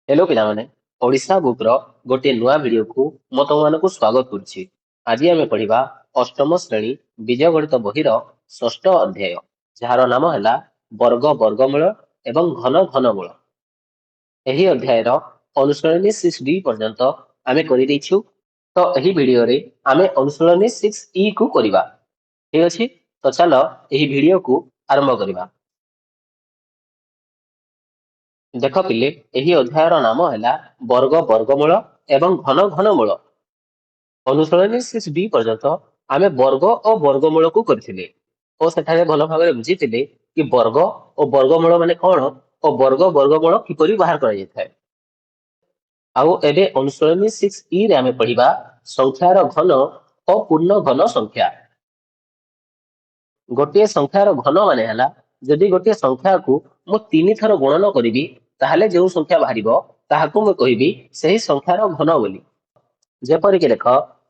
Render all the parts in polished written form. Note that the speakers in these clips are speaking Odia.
हेलो पिलामाने ओडिशा बुक रो गोटे नुआ वीडियो को मो तुमମାନଙ୍କୁ स्वागत କରୁଛି। ଆଜି ଆମେ ପଢିବା ଅଷ୍ଟମ ଶ୍ରେଣୀ ବିଜୟ ଗଣିତ ବହିର ଷଷ୍ଠ ଅଧ୍ୟାୟ ଯାହାର ନାମ ହେଲା ବର୍ଗ ବର୍ଗମୂଳ ଏବଂ ଘନ ଘନମୂଳ। ଏହି ଅଧ୍ୟାୟର ଅନୁଶୀଳନୀ 6D ପର୍ଯ୍ୟନ୍ତ ଆମେ କରିଦେଇଛୁ। ତ ଏହି ଭିଡିଓରେ ଆମେ ଅନୁଶୀଳନୀ 6E କୁ କରିବା। ଠିକ ଅଛି, ତ ଚାଲ ଏହି ଭିଡିଓକୁ ଆରମ୍ଭ କରିବା। देख पिले ଏହି ଅଧ୍ୟାୟର ନାମ ହେଲା ବର୍ଗ ବର୍ଗମୂଳ ଏବଂ ଘନ ଘନମୂଳ। ଅନୁଶୀଳନୀ 6D ପର୍ଯ୍ୟନ୍ତ ଆମେ ବର୍ଗ ଓ ବର୍ଗମୂଳକୁ କରିଥିଲେ ଓ ସେଠାରେ ଭଲ ଭାବରେ ବୁଝିଥିଲେ କି ବର୍ଗ ଓ ବର୍ଗମୂଳ ମାନେ କଣ ଓ ବର୍ଗ ବର୍ଗମୂଳ କିପରି ବାହାର କରାଯାଇଥାଏ। ଆଉ ଏବେ ଅନୁଶୀଳନୀ 6E ରେ ଆମେ ପଢିବା ସଂଖ୍ୟାର ଘନ ଓ ପୂର୍ଣ୍ଣ ଘନ ସଂଖ୍ୟା। ଗୋଟିଏ ସଂଖ୍ୟାର ଘନ ମାନେ ହେଲା ଯଦି ଗୋଟିଏ ସଂଖ୍ୟାକୁ ମୁଁ 3 ଥର ଗୁଣନ କରିବି ତାହେଲେ ଯେଉଁ ସଂଖ୍ୟା ବାହାରିବ ତାହାକୁ ମୁଁ କହିବି ସେହି ସଂଖ୍ୟାର ଘନ ବୋଲି। ଯେପରିକି ଦେଖ,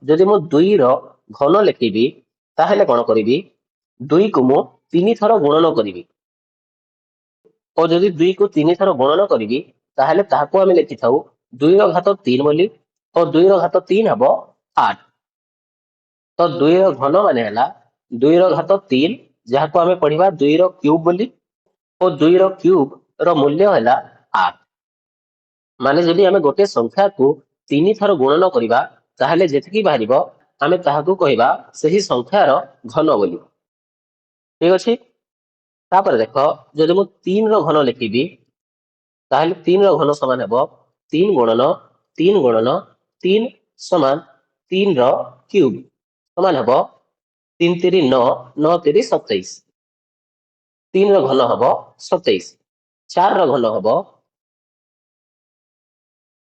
ଯଦି ମୁଁ 2 ର ଘନ ଲେଖିବି ତାହେଲେ କଣ କରିବି, 2 କୁ ମୁଁ 3 ଥର ଗୁଣନ କରିବି ଓ ଯଦି 2 କୁ 3 ଥର ଗୁଣନ କରିବି ତାହେଲେ ତାହାକୁ ଆମେ ଲେଖିଥାଉ 2 ର ଘାତ 3 ବୋଲି ଓ 2 ର ଘାତ 3 ହେବ 8। ତ 2 ର ଘନ ମାନେ ହେଲା 2 ର ଘାତ 3 ଯାହାକୁ ଆମେ ପଢିବା 2 ର କ୍ୟୁବ ବୋଲି ଓ 2 ର କ୍ୟୁବ ର ମୂଲ୍ୟ ହେଲା 8। ମାନେ ଯଦି ଆମେ ଗୋଟେ ସଂଖ୍ୟାକୁ 3 ଥର ଗୁଣନ କରିବା ତାହେଲେ ଯେତିକି ବାହାରିବ ଆମେ ତାହାକୁ କହିବା ସେହି ସଂଖ୍ୟାର ଘନ ବୋଲି। ଠିକ ଅଛି, ତାପରେ ଦେଖ, ଯଦି ମୁଁ 3 ର ଘନ ଲେଖିବି ତାହେଲେ 3 ର ଘନ ସମାନ ହେବ 3 ଗୁଣନ 3 ଗୁଣନ 3 ସମାନ 3 ର କ୍ୟୁବ ସମାନ ହେବ 3 3 9 9 3 27। 3 ର ଘନ ହେବ 27। 4 ର ଘନ ହେବ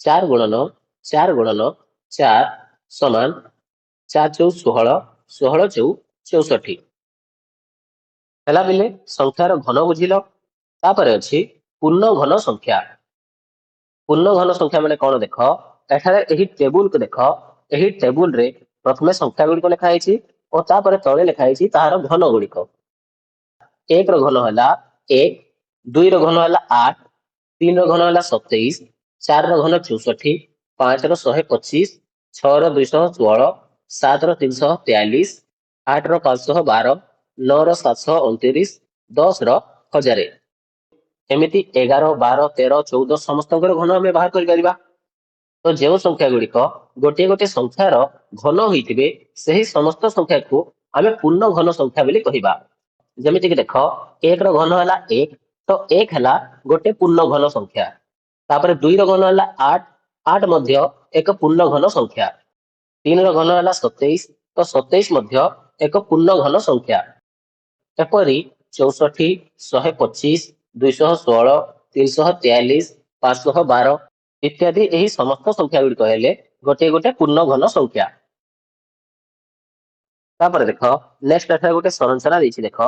4 ଗୁଣନ 4 ଗୁଣନ 4 ସମାନ 4 ଚଉ 16 16 ଚଉ 64। ହେଲା ପିଲେ, ସଂଖ୍ୟାର ଘନ ବୁଝିଲ। ତାପରେ ଅଛି ପୂର୍ଣ୍ଣ ଘନ ସଂଖ୍ୟା। ପୂର୍ଣ୍ଣ ଘନ ସଂଖ୍ୟା ମାନେ କଣ ଦେଖ, ଏଠାରେ ଏହି ଟେବୁଲକୁ ଦେଖ। ଏହି ଟେବୁଲରେ ପ୍ରଥମେ ସଂଖ୍ୟା ଗୁଡ଼ିକ ଲେଖା ହେଇଛି ଓ ତାପରେ ତଳେ ଲେଖା ହେଇଛି ତାହାର ଘନ ଗୁଡ଼ିକ। 1 ର ଘନ ହେଲା 1, 2 ର ଘନ ହେଲା 8, 3 ର ଘନ ହେଲା 27, 4 ର ଘନ 64, 5 ର 125, 6 ର 216, 7 ର 343, 8 ର 512, 9 ର 729, 10 ର 1000। ଏମିତି 11, 12, 13, 14 ସମସ୍ତଙ୍କର ଘନ ଆମେ ବାହାର କରିପାରିବା। ତ ଯେଉଁ ସଂଖ୍ୟା ଗୁଡ଼ିକ ଗୋଟିଏ ଗୋଟିଏ ସଂଖ୍ୟାର ଘନ ହୋଇଥିବେ ସେହି ସମସ୍ତ ସଂଖ୍ୟାକୁ ଆମେ ପୂର୍ଣ୍ଣ ଘନ ସଂଖ୍ୟା ବୋଲି କହିବା। ଯେମିତିକି ଦେଖ, 1 ର ଘନ ହେଲା 1, ତ 1 ହେଲା ଗୋଟେ ପୂର୍ଣ୍ଣ ଘନ ସଂଖ୍ୟା। ତାପରେ 2 ର ଘନ ହେଲା 8, 8 ମଧ୍ୟ ଏକ ପୂର୍ଣ୍ଣ ଘନ ସଂଖ୍ୟା। 3 ର ଘନ ହେଲା 27, ତ 27 ମଧ୍ୟ ଏକ ପୂର୍ଣ୍ଣ ଘନ ସଂଖ୍ୟା। ଏପରି 64, 125, 216, 343, 512 ଇତ୍ୟାଦି ଏହି ସମସ୍ତ ସଂଖ୍ୟା ଗୁଡ଼ିକ ହେଲେ ଗୋଟିଏ ଗୋଟେ ପୂର୍ଣ୍ଣ ଘନ ସଂଖ୍ୟା। ତାପରେ ଦେଖ, ନେକ୍ସଟ ଏଠାରେ ଗୋଟେ ସଂରଚନା ଦେଇଛି। ଦେଖ,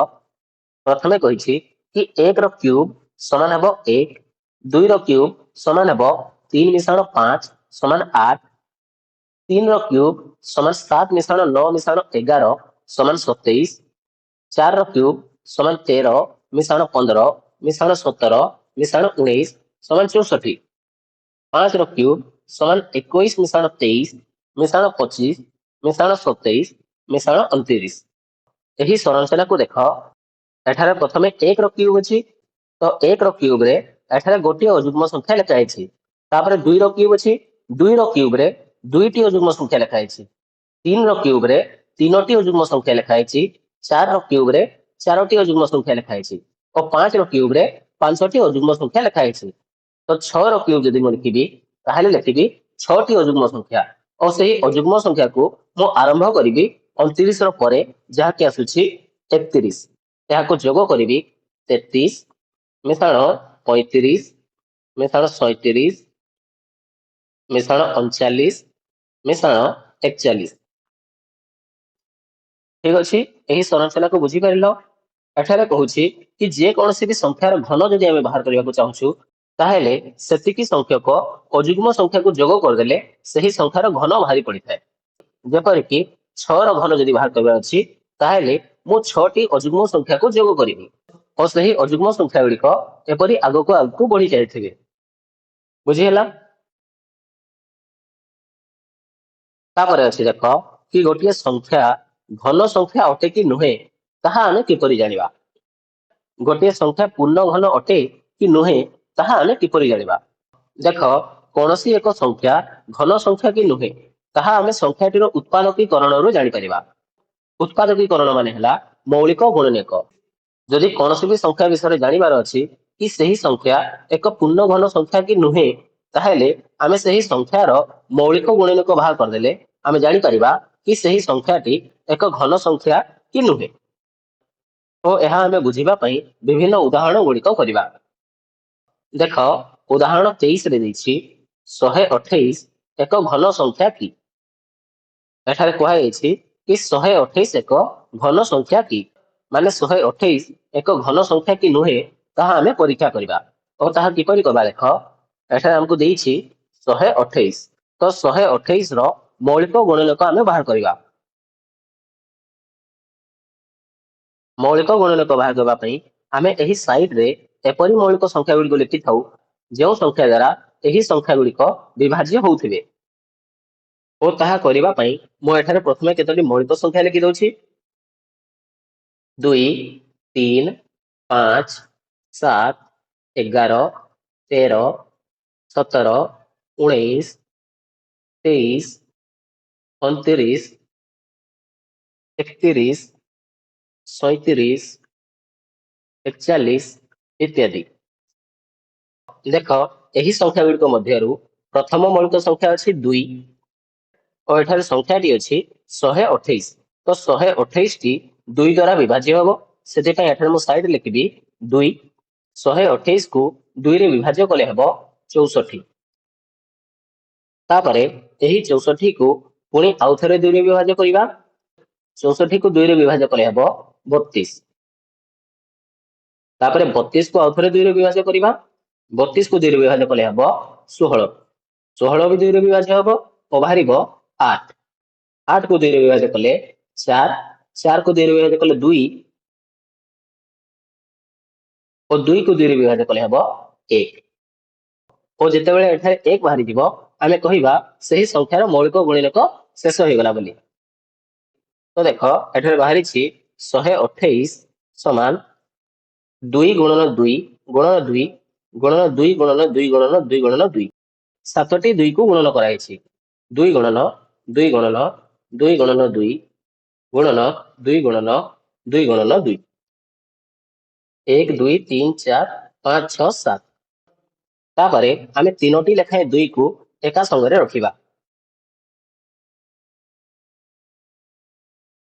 ପ୍ରଥମେ କହିଛି କି 1 ର କ୍ୟୁବ ସମାନ ହେବ 1, 2 ର କ୍ୟୁବ ସମାନ ହେବ 3 ମିଶାଣ 5 ସମାନ 8, 3 ର କ୍ୟୁବ ସମାନ 7 ମିଶାଣ 9 ମିଶାଣ 11 ସମାନ 27, 4 ର କ୍ୟୁବ ସମାନ 13 ମିଶାଣ 15 ମିଶାଣ 17 ମିଶାଣ 19 ସମାନ 64, 5 ର କ୍ୟୁବ ସମାନ 21 ମିଶାଣ 23 ମିଶାଣ 25 ମିଶାଣ 27 ମିଶାଣ 29। ଏହି ସଂରଚନାକୁ ଦେଖ, ଏଠାରେ ପ୍ରଥମେ 1 ର କ୍ୟୁବ ଅଛି। ତ 1 ର କ୍ୟୁବରେ ଏଠାରେ ଗୋଟିଏ ଅଯୁଗ୍ମ ସଂଖ୍ୟା ଲେଖା ହେଇଛି। ତାପରେ 2 ର କ୍ୟୁବ ଅଛି, 2 ର କ୍ୟୁବରେ ଦୁଇଟି ଅଯୁଗ୍ମ ସଂଖ୍ୟା ଲେଖା ହେଇଛି। 3 ର କ୍ୟୁବରେ ତିନୋଟି ଅଯୁଗ୍ମ ସଂଖ୍ୟା ଲେଖା ହେଇଛି। 4 ର କ୍ୟୁବରେ ଚାରୋଟି ଅଯୁଗ୍ମ ସଂଖ୍ୟା ଲେଖା ହେଇଛି ଓ 5 ର କ୍ୟୁବରେ 5ଟି ଅଯୁଗ୍ମ ସଂଖ୍ୟା ଲେଖା ହେଇଛି। ତ 6 ର କ୍ୟୁବ ଯଦି ମୁଁ ଲେଖିବି ତାହେଲେ ଲେଖିବି 6ଟି ଅଯୁଗ୍ମ ସଂଖ୍ୟା ଓ ସେହି ଅଯୁଗ୍ମ ସଂଖ୍ୟାକୁ ମୁଁ ଆରମ୍ଭ କରିବି 29 ର ପରେ, ଯାହାକି ଆସୁଛି 31। ଏହାକୁ ଯୋଗ କରିବି 33 ମିଶାଣ 35 ମିଶାଣ 37 ମିଶାଣ 39 ମିଶାଣ 41। ଠିକ ଅଛି, ଏହି ସଂରଚନାକୁ ବୁଝିପାରିଲ। ଏଠାରେ କହୁଛି କି ଯେକୌଣସି ବି ସଂଖ୍ୟାର ଘନ ଯଦି ଆମେ ବାହାର କରିବାକୁ ଚାହୁଁଛୁ ତାହେଲେ ସେତିକି ସଂଖ୍ୟକ ଅଯୁଗ୍ମ ସଂଖ୍ୟାକୁ ଯୋଗ କରିଦେଲେ ସେହି ସଂଖ୍ୟାର ଘନ ବାହାରି ପଡିଥାଏ। ଯେପରିକି 6 ର ଘନ ଯଦି ବାହାର କରିବାର ଅଛି ତାହେଲେ ମୁଁ 6ଟି ଅଯୁଗ୍ମ ସଂଖ୍ୟାକୁ ଯୋଗ କରିବି ଓ ସେହି ଅଯୁଗ୍ମ ସଂଖ୍ୟା ଗୁଡ଼ିକ ଏପରି ଆଗକୁ ଆଗକୁ ବଢି ଯାଇଥିବେ। ବୁଝିହେଲା? ତାପରେ ଅଛି ଦେଖ କି ଗୋଟିଏ ସଂଖ୍ୟା ଘନ ସଂଖ୍ୟା ଅଟେ କି ନୁହେଁ ତାହା ଆମେ କିପରି ଜାଣିବା? ଗୋଟିଏ ସଂଖ୍ୟା ପୂର୍ଣ୍ଣ ଘନ ଅଟେ କି ନୁହେଁ ତାହା ଆମେ କିପରି ଜାଣିବା? ଦେଖ କୌଣସି ଏକ ସଂଖ୍ୟା ଘନ ସଂଖ୍ୟା କି ନୁହେଁ ତାହା ଆମେ ସଂଖ୍ୟାଟିର ଉତ୍ପାଦକୀକରଣରୁ ଜାଣିପାରିବା। ଉତ୍ପାଦକୀକରଣ ମାନେ ହେଲା ମୌଳିକ ଗୁଣନୀୟକ। ଯଦି କୌଣସି ବି ସଂଖ୍ୟା ବିଷୟରେ ଜାଣିବାର ଅଛି କି ସେହି ସଂଖ୍ୟା ଏକ ପୂର୍ଣ୍ଣ ଘନ ସଂଖ୍ୟା କି ନୁହେଁ, ତାହେଲେ ଆମେ ସେହି ସଂଖ୍ୟାର ମୌଳିକ ଗୁଣନୀୟକ ବାହାର କରିଦେଲେ ଆମେ ଜାଣିପାରିବା କି ସେହି ସଂଖ୍ୟାଟି ଏକ ଘନ ସଂଖ୍ୟା କି ନୁହେଁ। ଓ ଏହା ଆମେ ବୁଝିବା ପାଇଁ ବିଭିନ୍ନ ଉଦାହରଣ ଗୁଡିକ କରିବା। ଦେଖ ଉଦାହରଣ 23ରେ ଦେଇଛି 128 ଏକ ଘନ ସଂଖ୍ୟା କି? ଏଠାରେ କୁହାଯାଇଛି କି 128 ଏକ ଘନ ସଂଖ୍ୟା କି? ମାନେ 128 ଏକ ଘନ ସଂଖ୍ୟା କି ନୁହେଁ ତାହା ଆମେ ପରୀକ୍ଷା କରିବା। ଓ ତାହା କିପରି କରିବା ଦେଖ ଏଠାରେ ଆମକୁ ଦେଇଛି 128 ତ 128 ର ମୌଳିକ ଗୁଣନୀୟକ ଆମେ ବାହାର କରିବା। ମୌଳିକ ଗୁଣନୀୟକ ବାହାର କରିବା ପାଇଁ ଆମେ ଏହି ସାଇଡରେ ଏପରି ମୌଳିକ ସଂଖ୍ୟା ଗୁଡିକ ଲେଖିଥାଉ ଯେଉଁ ସଂଖ୍ୟା ଦ୍ୱାରା ଏହି ସଂଖ୍ୟା ଗୁଡିକ ବିଭାଜ୍ୟ ହଉଥିବେ। ଓ ତାହା କରିବା ପାଇଁ ମୁଁ ଏଠାରେ ପ୍ରଥମେ କେତୋଟି ମୌଳିକ ସଂଖ୍ୟା ଲେଖି ଦଉଛି 2 3 5 7 11 13 17 19 23 29 31 37 41 ଇତ୍ୟାଦି। ଦେଖ ଏହି ସଂଖ୍ୟା ଗୁଡିକ ମଧ୍ୟରୁ ପ୍ରଥମ ମୌଳିକ ସଂଖ୍ୟା ଅଛି 2 ଓ ଏଠାରେ ସଂଖ୍ୟାଟି ଅଛି 128 ତ 128 ଟି 2 ଦ୍ୱାରା ବିଭାଜ୍ୟ ହେବ। ସେଥିପାଇଁ ଏଠାରେ ମୁଁ ସାଇଡ୍ ଲେଖିବି 2 128 କୁ 2 ରେ ବିଭାଜ୍ୟ କଲେ ହେବ 64। ତାପରେ ଏହି 64 କୁ ପୁଣି ଆଉ ଥରେ 2 ରେ ବିଭାଜ୍ୟ କରିବା। 64 କୁ 2 ରେ ବିଭାଜ୍ୟ କଲେ ହେବ 32। ତାପରେ 32 କୁ ଆଉ ଥରେ 2 ରେ ବିଭାଜ୍ୟ କରିବା। 32 କୁ 2 ରେ ବିଭାଜ୍ୟ କଲେ ହେବ 16। 16 ବି 2 ରେ ବିଭାଜ୍ୟ ହେବ ଓ ବାହାରିବ 8। 8 କୁ 2 ରେ ବିଭାଜ୍ୟ କଲେ 4। 4 କୁ 2 ରେ ବିଭାଜ୍ୟ କଲେ 2 ଓ 2 କୁ 2 ରେ ବିଭାଜ୍ୟ କଲେ ହେବ 1। ଓ ଯେତେବେଳେ ଏଠାରେ 1 ବାହାରିଯିବ ଆମେ କହିବା ସେହି ସଂଖ୍ୟାର ମୌଳିକ ଗୁଣନୀୟକ ଶେଷ ହେଇଗଲା ବୋଲି। ତ ଦେଖ ଏଠାରେ ବାହାରିଛି 128 ସମାନ 2 ଗୁଣନ 2 ଗୁଣନ 2 ଗୁଣନ 2 ଗୁଣନ 2 ଗୁଣନ 2 ଗୁଣନ 2। 7ଟି 2 କୁ ଗୁଣନ କରାଯାଇଛି। 2 ଗୁଣନ 2 ଗୁଣନ 2 ଗୁଣନ 2 ଗୁଣନ 2 ଗୁଣନ 2 ଗୁଣନ 2। 1 2 3 4 5 6 7। ତାପରେ ଆମେ 3ଟି ଲେଖାଏଁ 2 କୁ ଏକା ସଙ୍ଗରେ ରଖିବା।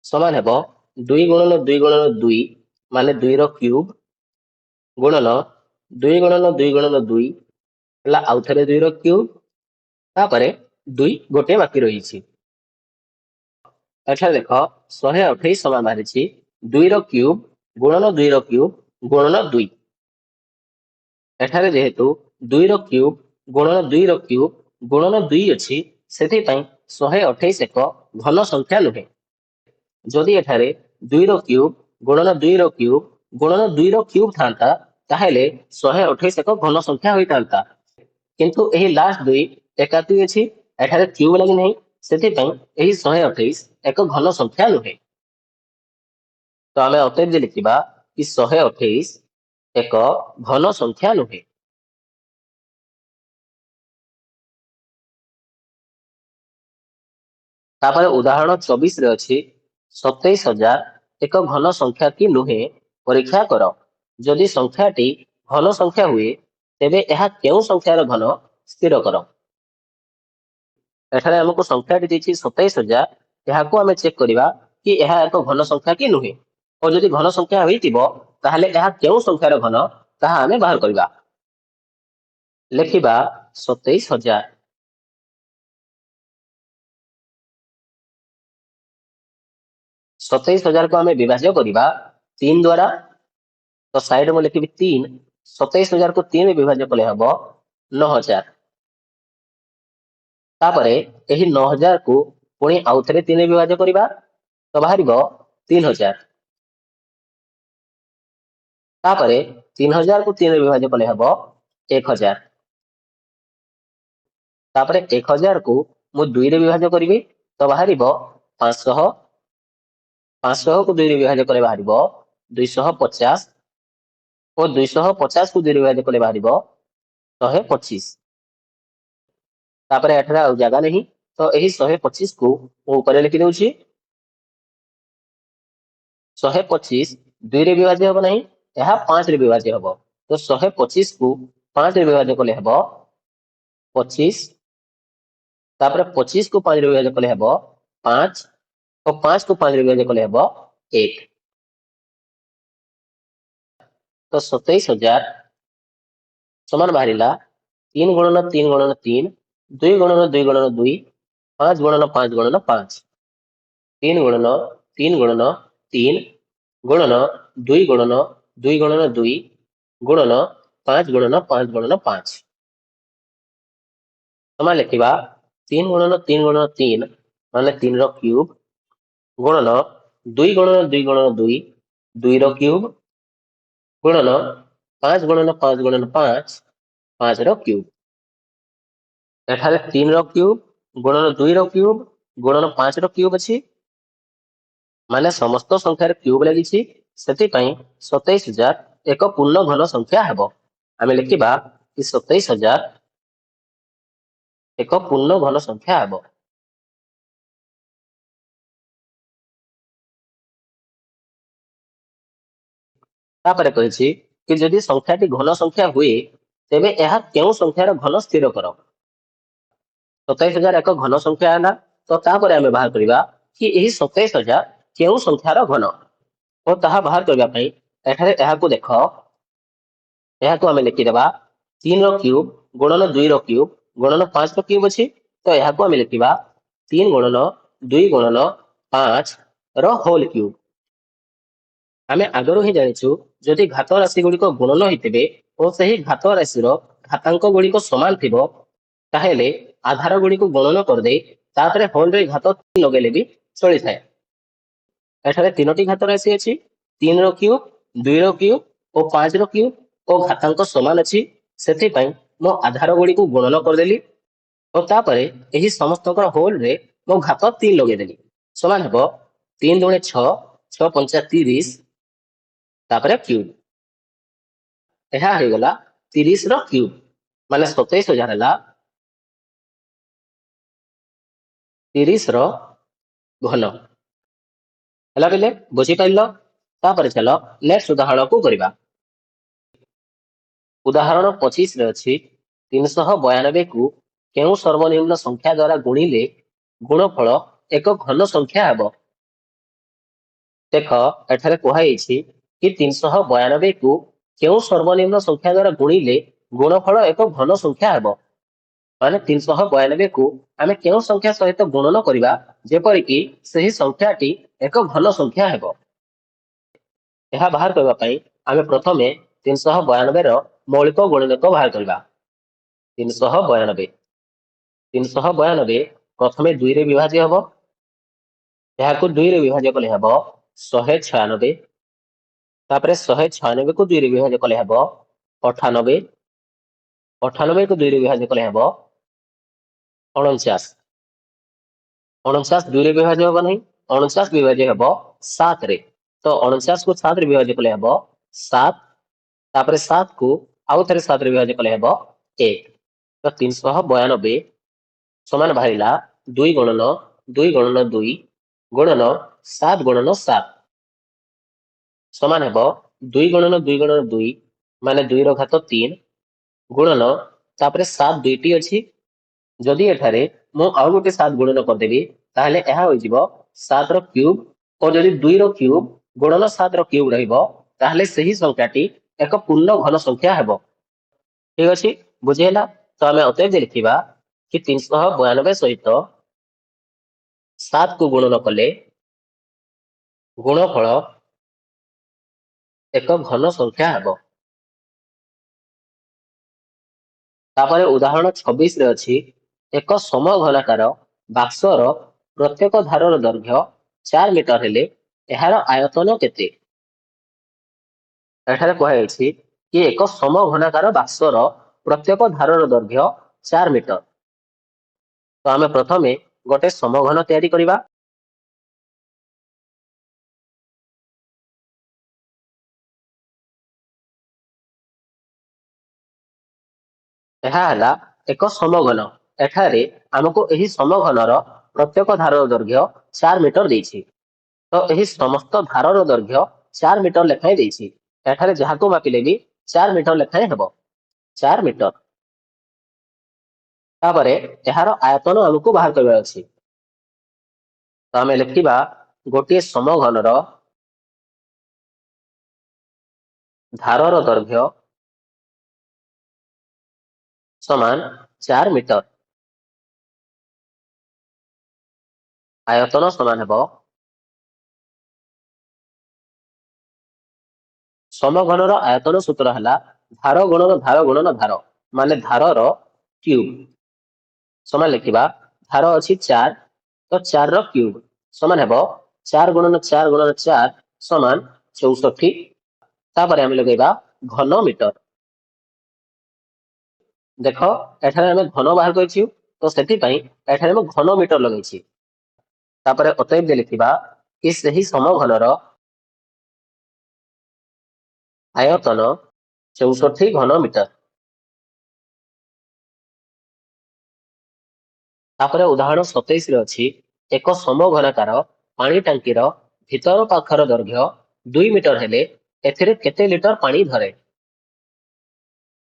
ସମାନ ହେବ 2 ଗୁଣନ 2 ଗୁଣନ 2 ମାନେ 2 ର କ୍ୟୁବ ଗୁଣନ 2 ଗୁଣନ 2 ଗୁଣନ 2 ହେଲା ଆଉ ଥରେ 2 ର କ୍ୟୁବ ତାପରେ 2 ଗୋଟିଏ ବାକି ରହିଛି। ଏଠାରେ ଦେଖ 128 ସମାନ ବାହାରିଛି 2 ର କ୍ୟୁବ ଗୁଣନ 2 ର କ୍ୟୁବ ଗୁଣନ 2। ଏଠାରେ ଯେହେତୁ 2 ର କ୍ୟୁବ ଗୁଣନ 2 ର କ୍ୟୁବ ଗୁଣନ 2 ଅଛି ସେଥିପାଇଁ 128 ଏକ ଘନ ସଂଖ୍ୟା ନୁହେଁ। ଯଦି ଏଠାରେ 2 ର କ୍ୟୁବ ଗୁଣନ 2 ର କ୍ୟୁବ ଗୁଣନ 2 ର କ୍ୟୁବ ଥାନ୍ତା ତାହେଲେ 128 ଏକ ଘନ ସଂଖ୍ୟା ହୋଇଥାନ୍ତା। କିନ୍ତୁ ଏହି ଲାଷ୍ଟ 2 ଏକାଠି ଅଛି ଏଠାରେ କ୍ୟୁବ ଲାଗି ନାହିଁ ସେଥିପାଇଁ ଏହି 128 ଏକ ଘନ ସଂଖ୍ୟା ନୁହେଁ। ତ ଆମେ ଅତଏବ ଲେଖିବା କି 128 ଏକ ଘନ ସଂଖ୍ୟା ନୁହେଁ। ତାପରେ ଉଦାହରଣ 24 ରେ ଅଛି 27,000 ଏକ ଘନ ସଂଖ୍ୟା କି ନୁହେଁ ପରୀକ୍ଷା କର। ଯଦି ସଂଖ୍ୟାଟି ଘନ ସଂଖ୍ୟା ହୁଏ ତେବେ ଏହା କେଉଁ ସଂଖ୍ୟାର ଘନ ସ୍ଥିର କର। ଏଠାରେ ଆମକୁ ସଂଖ୍ୟାଟି ଦେଇଛି 27,000 ଏହାକୁ ଆମେ ଚେକ୍ କରିବା କି ଏହା ଏକ ଘନ ସଂଖ୍ୟା କି ନୁହେଁ ଓ ଯଦି ଘନ ସଂଖ୍ୟା ହୋଇଥିବ ତାହେଲେ ଏହା କେଉଁ ସଂଖ୍ୟାର ଘନ ତାହା ଆମେ ବାହାର କରିବା। ଲେଖିବା 27,000। 27,000 କୁ ଆମେ ବିଭାଜ୍ୟ କରିବା 3 ଦ୍ୱାରା ତ ସାଇଡ୍ ମୁଁ ଲେଖିବି 3। 27,000 କୁ 3 ବିଭାଜ୍ୟ କଲେ ହେବ 9,000। ତାପରେ ଏହି 9,000 କୁ ପୁଣି ଆଉ ଥରେ 3 ବିଭାଜ୍ୟ କରିବା ତ ବାହାରିବ 3,000। ତାପରେ 3,000 କୁ 3 ବିଭାଜ୍ୟ କଲେ ହେବ 1,000। तापर 1000 को मु 2 रे विभाज्य करिवि तो बाहरिबो 500 500 को 2 रे विभाज्य कले बाहरिबो 250 और 250 को 2 रे विभाज्य कले बाहरिबो 125 तापर एठरा जगह नहीं तो यही 125 को मु ऊपर लिखि दउछि 125 2 रे विभाज्य हबो नहीं यह 5 रे विभाज्य हबो तो 125 को 5 रे विभाज्य कले हबो 25 तापर 25 को 5 रे विभाज्य कले हबो 5 और 5 को 5 रे विभाज्य कले हबो 1 तो 27000 समान बाहरिला 3 गुणन 3 गुणन 3 2 गुणन 2 गुणन 2 5 गुणन 5 गुणन 5 3 गुणन 3 गुणन 3 गुणन 2 गुणन 2 गुणन 2 गुणन 5 गुणन 5 गुणन 5 समान लिखिबा 3 गुणन 3 गुणन 3 माने 3 रो क्यूब गुणन 2 गुणन 2 गुणन 2 2 रो क्यूब गुणन 5 गुणन 5 गुणन 5 5 रो क्यूब एठारे 3 रो क्यूब गुणन 2 रो क्यूब गुणन 5 रो क्यूब अछि माने समस्त संख्यार क्यूब लागिछि सेति पई 27000 एक पूर्ण घन संख्या हेबो आमे लिखिबा कि 27000 एक पूर्ण घन संख्या हेबो तापर कहिछि कि यदि संख्याटी घन संख्या हुए तेबे यह केउ संख्यार घन स्थिर करो 27000 एक घन संख्या है तो तापर आमे बाहर करिबा कि एही 27000 केउ संख्यार घन और ताहा बाहर करबा पई एठारे एहाकू देखो एहाकू आमे लिखि देबा 3 रो क्यूब गुणन 2 रो क्यूब गुणन 5 रो क्यूब अछि तो एहाकू आमे लिखिबा 3 गुणन 2 गुणन 5 रो होल क्यूब आमे आगरो ही जानिछु जदि घात राशि गुड़िक गुणन होइतिबे और सही घात राशि रो घातांक गुड़िक समान थिबो ताहेले आधार गुड़िक गणन कर दे तापरे होल रे घात 3 लगेले भी चली थाए एठारे तीनोटी घात राशि अछि 3 रो क्यूब 2 रो क्यूब और 5 रो क्यूब और घातांक समान अछि सेति पई मो आधार गुड़िक गणन कर देली और तापरे एही समस्तकर होल रे मो घात 3 लगे देली समान हेबो 3 दुणे 6 6 पंचा 30 तापरे क्यूब ଏହା ହେଇଗଲା 30 ର କ୍ୟୁବ ମାନେ 27000 ହେଲା 30 ର ଘନ ହେଲା ବେଲେ ବୁଝି ପାରିଲ ତାପରେ ଚାଲ ନେକ୍ସଟ ଉଦାହରଣକୁ କରିବା ଉଦାହରଣ 25 ରେ ଅଛି 392 କୁ କେଉଁ ସର୍ବନିମ୍ନ ସଂଖ୍ୟା ଦ୍ୱାରା ଗୁଣିଲେ ଗୁଣଫଳ ଏକ ଘନ ସଂଖ୍ୟା ହେବ ଦେଖ ଏଠାରେ କୁହାଯାଇଛି କି 392 କୁ କେଉଁ ସର୍ବନିମ୍ନ ସଂଖ୍ୟା ଦ୍ୱାରା ଗୁଣିଲେ ଗୁଣଫଳ ଏକ ଘନ ସଂଖ୍ୟା ହେବ ମାନେ 392 କୁ ଆମେ କେଉଁ ସଂଖ୍ୟା ସହିତ ଗୁଣନ କରିବା ଯେପରିକି ସେହି ସଂଖ୍ୟାଟି ଏକ ଘନ ସଂଖ୍ୟା ହେବ ଏହା ବାହାର କରିବା ପାଇଁ ଆମେ ପ୍ରଥମେ 392 ର ମୌଳିକ ଗୁଣିତକ ବାହାର କରିବା 392 392 ପ୍ରଥମେ 2 ରେ ବିଭାଜ୍ୟ ହେବ ଏହାକୁ 2 ରେ ବିଭାଜ୍ୟ କଲେ ହେବ 196 तापरे 196 को 2 रे विभाज्य कले हबो 98 98 को 2 रे विभाज्य कले हबो 49 49 2 रे विभाज्य हबो नहीं 49 विभाज्य हबो 7 रे तो 49 को 7 रे विभाज्य कले हबो 7 तापरे 7 को आउ थरे 7 रे विभाज्य कले हबो 1 तो 392 समान बाहरिला 2 गुणन 2 गुणन 2 गुणन 7 गुणन 7 समान हेबो 2 गुणन 2 गुणन 2 माने 2 रो घात 3 गुणन तापरे 7 दुईटी अछि जदि एठारे मु आउ गोटे 7 गुणन कर देबी ताहले एहा होई जिवो 7 रो क्यूब और जदि 2 रो क्यूब गुणन 7 रो क्यूब रहिबो ताहले सही संख्याटी एक पूर्ण घन संख्या हेबो ठीक अछि बुझेला तो हमें अतएव लिखिबा कि 392 सहित 7 को गुणन कले गुणफल एक घन संख्या हेबो तापर उदाहरण 26 रे अछि एक समघनाकार बाक्सर प्रत्येक धारर दैर्घ्य 4 मीटर हेले एहार आयतन केते एठारे कहैछि कि एक समघनाकार बाक्सर प्रत्येक धारर दैर्घ्य 4 मीटर तो आम प्रथमे गोटे समघन तैयारी करिबा। ଏହା ହେଲା ଏକ ସମଘନ। ଏଠାରେ ଆମକୁ ଏହି ସମଘନର ପ୍ରତ୍ୟେକ ଧାରର ଦୈର୍ଘ୍ୟ 4 ମିଟର ଦେଇଛି। ତ ଏହି ସମସ୍ତ ଧାରର ଦୈର୍ଘ୍ୟ 4 ମିଟର ଲେଖାଏଁ ଦେଇଛି। ଏଠାରେ ଯାହାକୁ ମାପିଲେ ବି 4 ମିଟର ଲେଖାଏଁ ହେବ। 4 ମିଟର। ତାପରେ ଏହାର ଆୟତନ ଆମକୁ ବାହାର କରିବାର ଅଛି। ତ ଆମେ ଲେଖିବା ଗୋଟିଏ ସମଘନର ଧାରର ଦୈର୍ଘ୍ୟ ସମାନ 4 ମିଟର। ଆୟତନ ସମାନ ହେବ ସମଘନର ଆୟତନ ସୂତ୍ର ହେଲା ଧାର ଗୁଣନ ଧାର ଗୁଣନ ଧାର, ମାନେ ଧାରର କ୍ୟୁବ। ସମାନ ଲେଖିବା ଧାର ଅଛି 4, ତ 4 ର କ୍ୟୁବ ସମାନ ହେବ 4 ଗୁଣନ 4 ଗୁଣନ 4 ସମାନ 64। ତାପରେ ଆମେ ଲଗେଇବା ଘନ ମିଟର। ଦେଖ ଏଠାରେ ଆମେ ଘନ ବାହାର କରିଛୁ, ତ ସେଥିପାଇଁ ଏଠାରେ ମୁଁ ଘନ ମିଟର ଲଗେଇଛି। ତାପରେ ଅତଏବ ଲେଖିବା କି ସେହି ସମଘନର ଆୟତନ 64 ଘନ ମିଟର। ତାପରେ ଉଦାହରଣ 27 ରେ ଅଛି ଏକ ସମଘନାକାର ପାଣି ଟାଙ୍କିର ଭିତର ପାଖର ଦୈର୍ଘ୍ୟ 2 ମିଟର ହେଲେ ଏଥିରେ କେତେ ଲିଟର ପାଣି ଧରେ।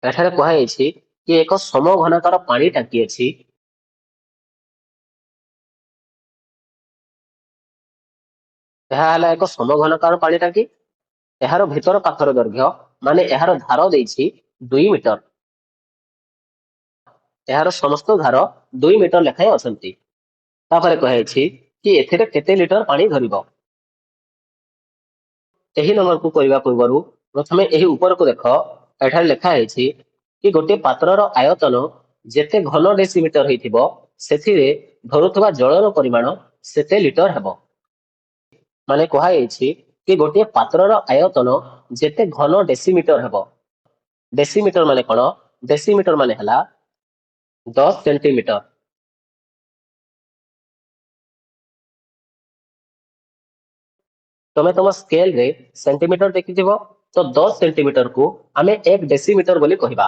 ଏଠାରେ କୁହାଯାଇଛି କି ଏକ ସମଘନାକାର ପାଣି ଟାଙ୍କି ଅଛି। ଏହା ହେଲା ଏକ ସମଘନାକାର ପାଣି ଟାଙ୍କି। ଏହାର ଭିତର ପାଖର ଦୈର୍ଘ୍ୟ ମାନେ ଏହାର ଧାର ଦେଇଛି 2 ମିଟର। ଏହାର ସମସ୍ତ ଧାର 2 ମିଟର ଲେଖାଏଁ ଅଛନ୍ତି। ତାପରେ କୁହାଯାଇଛି କି ଏଥିରେ କେତେ ଲିଟର ପାଣି ଧରିବ। ଏହି ନମ୍ବରକୁ କରିବା ପୂର୍ବରୁ ପ୍ରଥମେ ଏହି ଉପରକୁ ଦେଖ। ଏଠାରେ ଲେଖା ହେଇଛି କି ଗୋଟିଏ ପାତ୍ରର ଆୟତନ ଯେତେ ଘନ ଡେସିମିଟର ହେଇଥିବ ସେଥିରେ ଧରୁଥିବା ଜଳର ପରିମାଣ ସେତେ ଲିଟର ହେବ। ମାନେ କୁହାଯାଇଛି କି ଗୋଟିଏ ପାତ୍ରର ଆୟତନ ଯେତେ ଘନ ଡେସିମିଟର ହେବ। ଡେସିମିଟର ମାନେ କଣ? ଡେସିମିଟର ମାନେ ହେଲା 10 ସେଣ୍ଟିମିଟର। ତମେ ତମ ସ୍କେଲରେ ସେଣ୍ଟିମିଟର ଦେଖିଥିବ, ତ 10 ସେଣ୍ଟିମିଟରକୁ ଆମେ 1 ଡେସିମିଟର ବୋଲି କହିବା।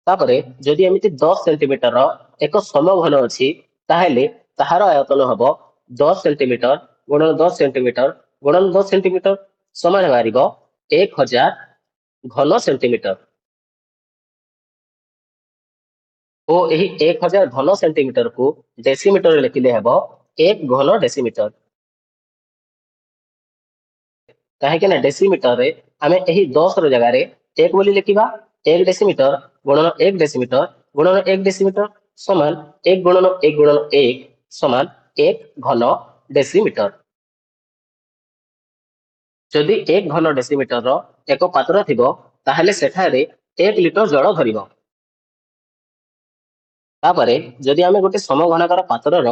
ତାପରେ ଯଦି ଏମିତି 10 ସେଣ୍ଟିମିଟରର ଏକ ସମଘନ ଅଛି, ତାହେଲେ ତାହାର ଆୟତନ ହେବ 10 ସେଣ୍ଟିମିଟର ଗୁଣନ 10 ସେଣ୍ଟିମିଟର ଗୁଣନ 10 ସେଣ୍ଟିମିଟର ସମାନ ବାହାରିବ 1000 ଘନ ସେଣ୍ଟିମିଟର। ଓ ଏହି 1000 ଘନ ସେଣ୍ଟିମିଟରକୁ ଡେସିମିଟରରେ ଲେଖିଲେ ହେବ 1 ଘନ ଡେସିମିଟର। କାହିଁକି ନା ଡେସିମିଟରରେ ଆମେ ଏହି 10 ର ଜାଗାରେ 1 ବୋଲି ଲେଖିବା। 1 ଡେସିମିଟର ଗୁଣନ 1 ଡେସିମିଟର ଗୁଣନ 1 ଡେସିମିଟର ସମାନ 1 ଗୁଣନ 1 ଗୁଣନ 1 ସମାନ 1 ଘନ ଡେସିମିଟର। ଯଦି 1 ଘନ ଡେସିମିଟରର ଏକ ପାତ୍ର ଥିବ, ତାହେଲେ ସେଠାରେ 1 ଲିଟର ଜଳ ଧରିବ। ତାପରେ ଯଦି ଆମେ ଗୋଟେ ସମଘନାକାର ପାତ୍ରର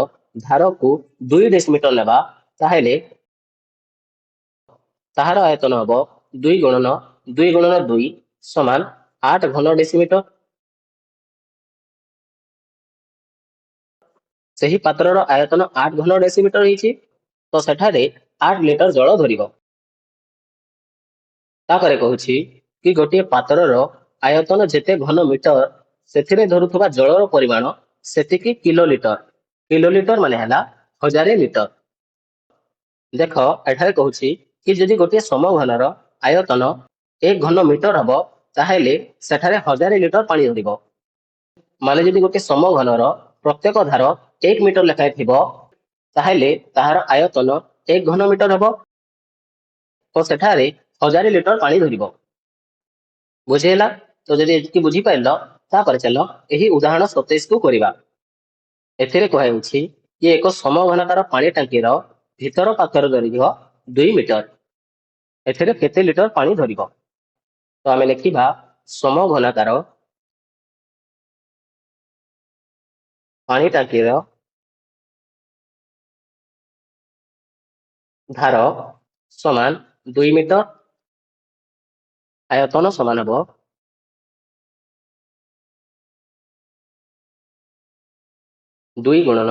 ଧାରକୁ 2 ଡେସିମିଟର ନେବା, ତାହେଲେ ତାହାର ଆୟତନ ହେବ 2 ଗୁଣନ 2 ଗୁଣନ 2 ସମାନ 8 ଘନ ଡେସିମିଟର। ସେହି ପାତ୍ରର ଆୟତନ 8 ଘନ ଡେସିମିଟର ହେଇଛି, ତ ସେଠାରେ 8 ଲିଟର ଜଳ ଧରିବ। ତାପରେ କହୁଛି କି ଗୋଟିଏ ପାତ୍ରର ଆୟତନ ଯେତେ ଘନ ମିଟର ସେଥିରେ ଧରୁଥିବା ଜଳର ପରିମାଣ ସେତିକି କିଲୋ ଲିଟର। କିଲୋ ଲିଟର ମାନେ ହେଲା 1000 ଲିଟର। ଦେଖ ଏଠାରେ କହୁଛି କି ଯଦି ଗୋଟିଏ ସମଘନର ଆୟତନ 1 ଘନ ମିଟର ହବ, ତାହେଲେ ସେଠାରେ 1000 ଲିଟର ପାଣି ଧରିବ। ମାନେ ଯଦି ଗୋଟିଏ ସମଘନର ପ୍ରତ୍ୟେକ ଧାର 1 ମିଟର ଲେଖାଏଁ ଥିବ, ତାହେଲେ ତାହାର ଆୟତନ 1 ଘନ ମିଟର ହେବ, ତ ସେଠାରେ 1000 ଲିଟର ପାଣି ଧରିବ। ବୁଝିହେଲା? ତ ଯଦି ଏତିକି ବୁଝିପାରିଲ, ତାପରେ ଚାଲ ଏହି ଉଦାହରଣ 27 କୁ କରିବା। ଏଥିରେ କୁହାଯାଇଛି କି ଏକ ସମଘନାକାର ପାଣି ଟାଙ୍କିର ଭିତର ପାଖର ଦୈର୍ଘ୍ୟ 2 ମିଟର। ଏଥିରେ କେତେ ଲିଟର ପାଣି ଧରିବ? ତ ଆମେ ଲେଖିବା ସମଘନାକାର ପାଣି ଟାଙ୍କିର ଧାର ସମାନ 2 ମିଟର, ଆୟତନ ସମାନ ହେବ । 2 ଗୁଣନ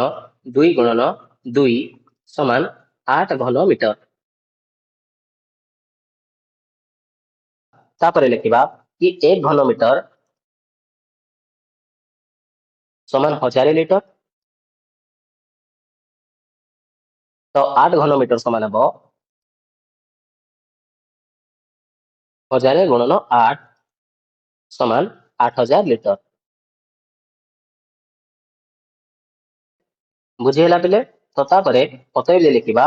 2 ସମାନ 8 ଘନ ମିଟର। ତାପରେ ଲେଖିବା କି 1 ଘନ ମିଟର ସମାନ 1000 ଲିଟର। ତ 8 ଘନ ମିଟର ସମାନ ହେବ 1000 ଗୁଣନ 8 ସମାନ 8000 ଲିଟର। ବୁଝିହେଲା ପିଲେ? ତ ତାପରେ ପଚାରିଲେ ଲିଖିବା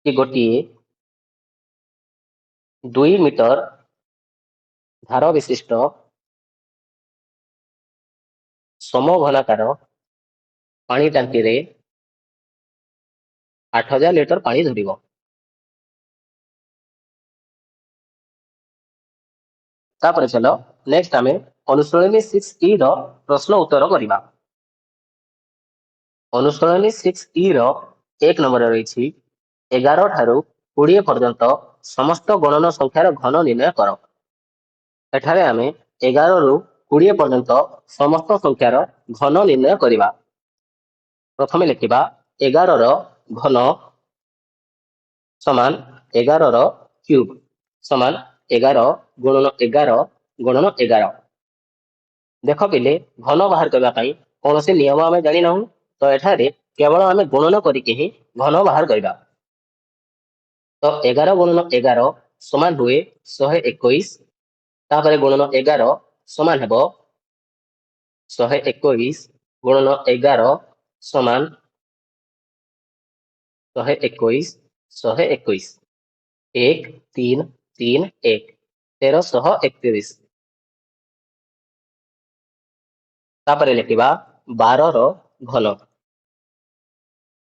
କି ଗୋଟିଏ 2 ମିଟର ଧାର ବିଶିଷ୍ଟ ସମଘନାକାର ପାଣି ଟାଙ୍କିରେ 8000 ଲିଟର ପାଣି ଧରିବ। ତାପରେ ଚଲ ନେକ୍ସଟ ଆମେ ଅନୁଶୀଳନୀ 6E ର ପ୍ରଶ୍ନ ଉତ୍ତର କରିବା। ଅନୁଶୀଳନୀ 6E ର 1 ନମ୍ବର ରହିଛି 11 ଠାରୁ 20 ପର୍ଯ୍ୟନ୍ତ ସମସ୍ତ ଗଣନ ସଂଖ୍ୟାର ଘନ ନିର୍ଣ୍ଣୟ କର। ଏଠାରେ ଆମେ 11 ରୁ 20 ପର୍ଯ୍ୟନ୍ତ ସମସ୍ତ ସଂଖ୍ୟାର ଘନ ନିର୍ଣ୍ଣୟ କରିବା। ପ୍ରଥମେ ଲେଖିବା 11 ର ଘନ ସମାନ 11 ର କ୍ୟୁବ ସମାନ 11 ଗୁଣନ 11 ଗୁଣନ 11। ଦେଖ ପିଲେ ଘନ ବାହାର କରିବା ପାଇଁ କୌଣସି ନିୟମ ଆମେ ଜାଣିନାହୁଁ, ତ ଏଠାରେ କେବଳ ଆମେ ଗୁଣନ କରିକି ହିଁ ଘନ ବାହାର କରିବା। ତ 11 ଗୁଣନ 11 ସମାନ ହୁଏ 121। ତାପରେ ଗୁଣନ 11 ସମାନ ହେବ 121 ଗୁଣନ 11 ସମାନ 121 121 1 3 3 1 1331। ତାପରେ ଲେଖିବା 12 ର ଘନ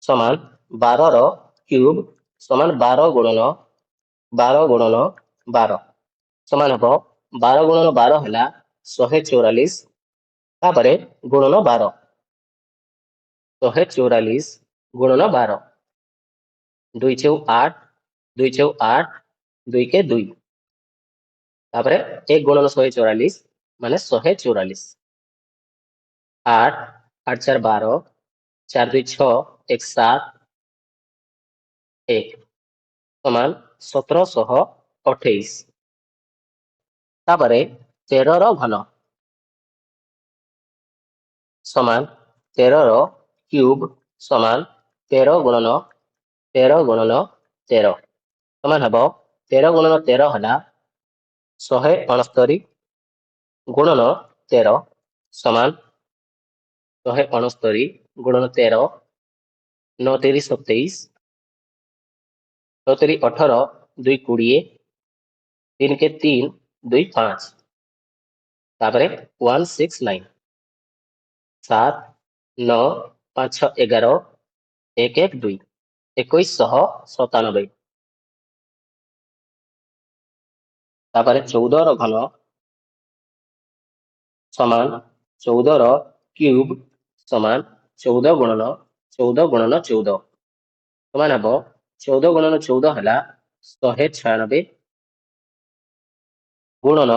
ସମାନ 12 ର କ୍ୟୁବ ସମାନ 12 ଗୁଣନ 12 ସମାନ ହେବ 12 ଗୁଣନ 12 ହେଲା 144। ତାପରେ ଗୁଣନ 12 144 ଗୁଣନ 12 2 ଚଉ 8 2 ଚଉ 8 2 के 2। ତାପରେ 1 ଗୁଣନ 144 ମାନେ 144। 8 8 4 12 4 2 6 1 7 1 ସମାନ 1728। ତାପରେ 13 ର ଘନ ସମାନ 13 ର କ୍ୟୁବ ସମାନ 13 ଗୁଣନ 13 ସମାନ ହେବ 13 ଗୁଣନ 13 ହେଲା 169 ଗୁଣନ 13 ସମାନ 169 ଗୁଣନ 13 9 3 27 9 3 18 2 20 3 के 3 2 5। ତାପରେ 169 7 9 5 6 11 1 1 2 2197। ତାପରେ 14 ର ଘନ ସମାନ 14 ର କ୍ୟୁବ ସମାନ 14 ଗୁଣନ 14 ଗୁଣନ 14 ସମାନ ହେବ 14 ଗୁଣନ 14 ହେଲା 196 ଗୁଣନ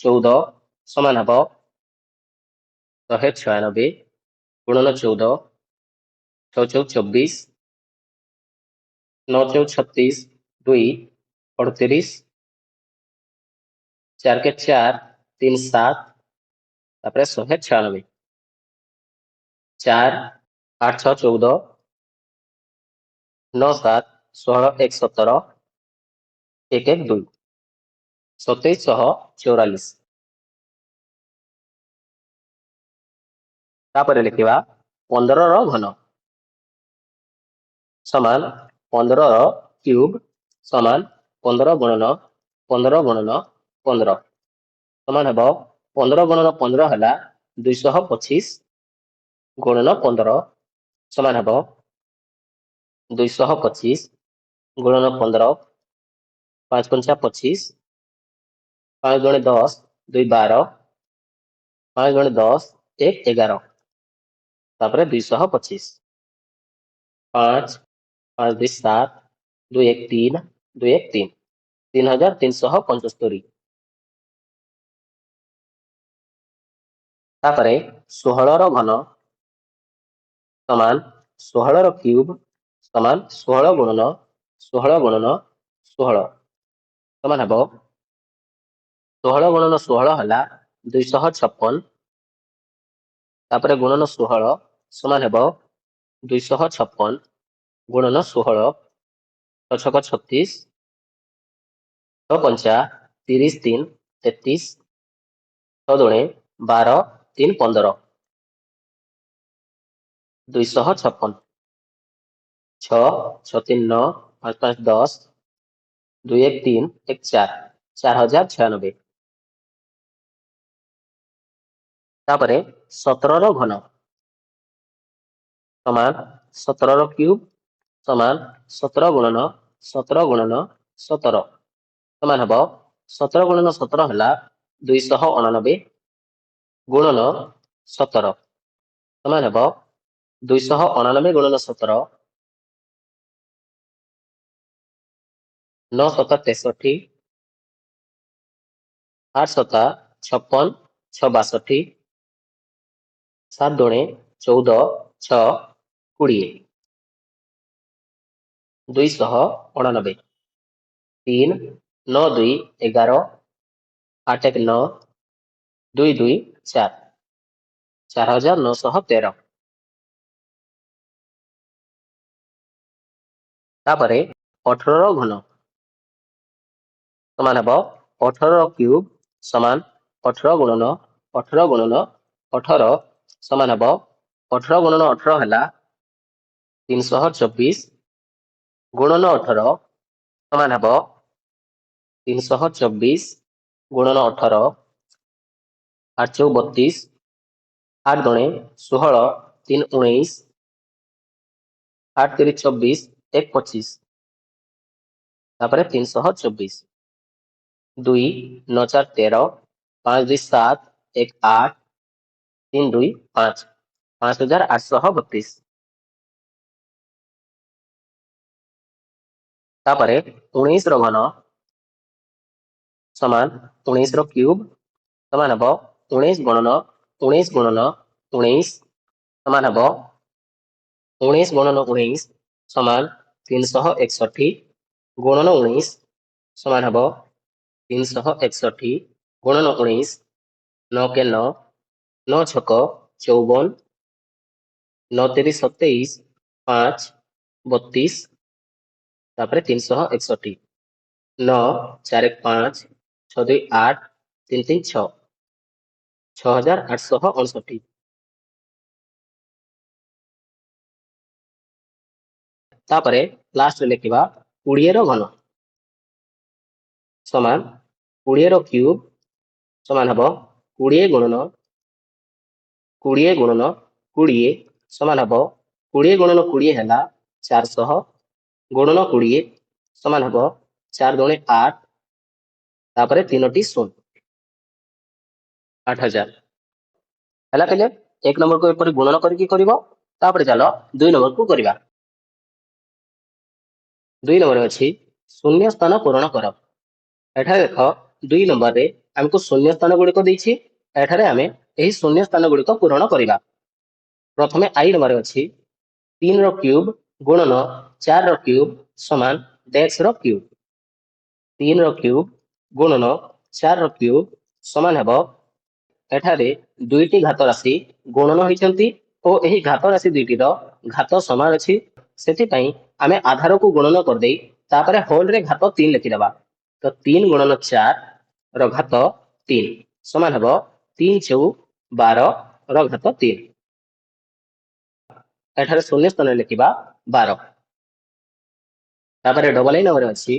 14 ସମାନ ହେବ 196 ଗୁଣନ 14 6 ଚଉ 24 9 ଚଉ 36 2 38 4 के 4 3 7 ତାପରେ 196 4 8 6 14 9 7 16 1 17 1 1 2 2744। ତାପରେ ଲେଖିବା 15 ର ଘନ ସମାନ 15 ର କ୍ୟୁବ ସମାନ 15 ଗୁଣନ 15 ଗୁଣନ 15 ସମାନ ହେବ 15 ଗୁଣନ 15 ହେଲା 225 ଗୁଣନ 15 ସମାନ ହେବ 225 ଗୁଣନ 15 5 पंचा 25 5 गुणे 10 2 12 5 गुणे 10 1 11 ତାପରେ 225 5 5 2 7 2 1 3 2 1 3 3375। ତାପରେ 16 ର ଘନ ସମାନ 16ର କ୍ୟୁବ ସମାନ 16 ଗୁଣନ 16 ଗୁଣନ 16 ସମାନ ହେବ 16 ଗୁଣନ 16 ହେଲା 256 ତାପରେ ଗୁଣନ 16 ସମାନ ହେବ 256 ଗୁଣନ 16 ଛକ 36 ପଞ୍ଚା 30 3 33 ଦୁଣେ 12 3 15 256 6 6 3 9 5 5 10 2 1 3 1 4 4096 ତାପରେ 17ର ଘନ ସମାନ 17ର କ୍ୟୁବ ସମାନ 17 ଗୁଣନ 17 ଗୁଣନ 17 ସମାନ ହେବ 17 ଗୁଣନ 17 ହେଲା 289 ଗୁଣନ 17 ସମାନ ହେବ 289 ଗୁଣନ 17 9 ସତା 63 8 ସତା 56 6 62 7 ଦୁଣେ 14 6 20 289 3 9 2 11 8 1 9 2 2 4 4913 ତାପରେ 18ର ଘନ ସମାନ ହେବ 18ର କ୍ୟୁବ ସମାନ 18 ଗୁଣନ 18 ଗୁଣନ 18 ସମାନ ହେବ 18 ଗୁଣନ 18 ହେଲା 324 ଗୁଣନ 18 ସମାନ ହେବ 324 ଗୁଣନ 18 8 4 32 8 ଦୁଣେ 16 3 19 8 3 24 1 25 ତାପରେ 324 2 9 4 13 5 2 7 1 8 3 2 5 5832 ତାପରେ 19ର ଘନ ସମାନ 19ର କ୍ୟୁବ ସମାନ ହେବ 19 ଗୁଣନ 19 ଗୁଣନ 19 ସମାନ ହେବ 19 ଗୁଣନ 19 ସମାନ 361 ଗୁଣନ 19 ସମାନ ହେବ 361 ଗୁଣନ 19 9 के 9 9 छक 54 9 3 27 5 32 ତାପରେ 361 9 4 1 5 6 2 8 3 3 6 6859 ତାପରେ ଲାଷ୍ଟରେ ଲେଖିବା 20ର ଘନ ସମାନ 20ର କ୍ୟୁବ ସମାନ ହେବ 20 ଗୁଣନ 20 ଗୁଣନ 20 ସମାନ ହେବ 20 ଗୁଣନ 20 ହେଲା 400 ଗୁଣନ 20 ସମାନ ହେବ 4 ଦୁଣେ 8 ତାପରେ 3ଟି ଶୂନ 8000 ହେଲା ପିଲେ 1 ନମ୍ବରକୁ ଏପରି ଗୁଣନ କରିକି କରିବ ତାପରେ ଚାଲ 2 ନମ୍ବରକୁ କରିବା 2 ନମ୍ବରରେ ଅଛି ଶୂନ୍ୟ ସ୍ଥାନ ପୂରଣ କର ଏଠାରେ ଦେଖ 2 ନମ୍ବରରେ ଆମକୁ ଶୂନ୍ୟ ସ୍ଥାନ ଗୁଡ଼ିକ ଦେଇଛି ଏଠାରେ ଆମେ ଏହି ଶୂନ୍ୟ ସ୍ଥାନ ଗୁଡ଼ିକ ପୂରଣ କରିବା ପ୍ରଥମେ ଆଇ ନମ୍ବରରେ ଅଛି 3ର କ୍ୟୁବ ଗୁଣନ 4ର କ୍ୟୁବ ସମାନ ଡ୍ୟାକ୍ସର କ୍ୟୁବ 3ର କ୍ୟୁବ ଗୁଣନ 4ର କ୍ୟୁବ ସମାନ ହେବ ଏଠାରେ ଦୁଇଟି ଘାତ ରାଶି ଗୁଣନ ହୋଇଛନ୍ତି ଓ ଏହି ଘାତ ରାଶି ଦୁଇଟିର ଘାତ ସମାନ ଅଛି ସେଥିପାଇଁ ଆମେ ଆଧାରକୁ ଗୁଣନ କରିଦେଇ ତାପରେ ହୋଲରେ ଘାତ 3 ଲେଖିଦେବା ତ 3 ଗୁଣନ 4 ର ଘାତ 3 ସମାନ ହେବ 3 ଚଉ 12 ର ଘାତ 3 ଏଠାରେ ଶୂନ୍ୟ ସ୍ଥାନରେ ଲେଖିବା 12 ତାପରେ ଡବଲ ଆଇ ନମ୍ବରରେ ଅଛି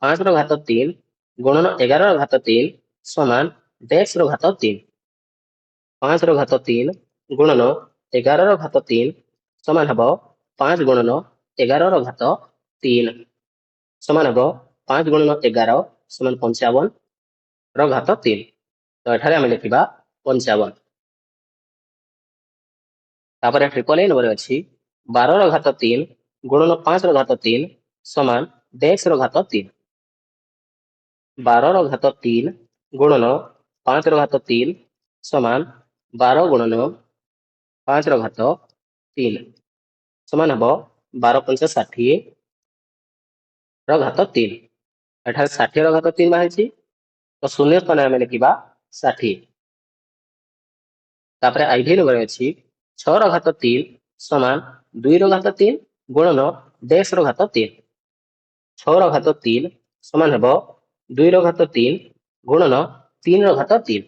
5 ର ଘାତ 3 ଗୁଣନ 11 ର ଘାତ 3 ସମାନ ଡ୍ୟାକ୍ସ ର ଘାତ 3 5 ର ଘାତ 3 ଗୁଣନ 11 ର ଘାତ 3 ସମାନ ହେବ 5 ଗୁଣନ 11 ର ଘାତ 3 ସମାନ ହେବ 5 ଗୁଣନ 11 ସମାନ 55 ର ଘାତ 3 ତ ଏଠାରେ ଆମେ ଲେଖିବା 55 ତାପରେ ଟ୍ରିପଲ ଏ ନମ୍ବରରେ ଅଛି 12 ର ଘାତ 3 ଗୁଣନ 5 ର ଘାତ 3 ସମାନ ଡ୍ୟାକ୍ସ ର ଘାତ 3 12 ର ଘାତ 3 ଗୁଣନ 5 ର ଘାତ 3 ସମାନ 12 ଗୁଣନ 5 ର ଘାତ 3 समान हम 12×5 ଷାଠିଏ ର ଘାତ 3। ଏଠାରେ 60 ର ଘାତ 3 ବାହାରିଛି, ତ ଶୂନ୍ୟ ସ୍ଥାନରେ ଆମେ ଲେଖିବା 60। ତାପରେ ଆଇଭି ନମ୍ବର ଅଛି 6 ର ଘାତ 3 ସମାନ 2 ର ଘାତ 3 ଗୁଣନ ଡ୍ୟାଶ ର ଘାତ 3। 6 ର ଘାତ 3 ସମାନ ହେବ 2 ର ଘାତ 3 ଗୁଣନ 3 ର ଘାତ 3।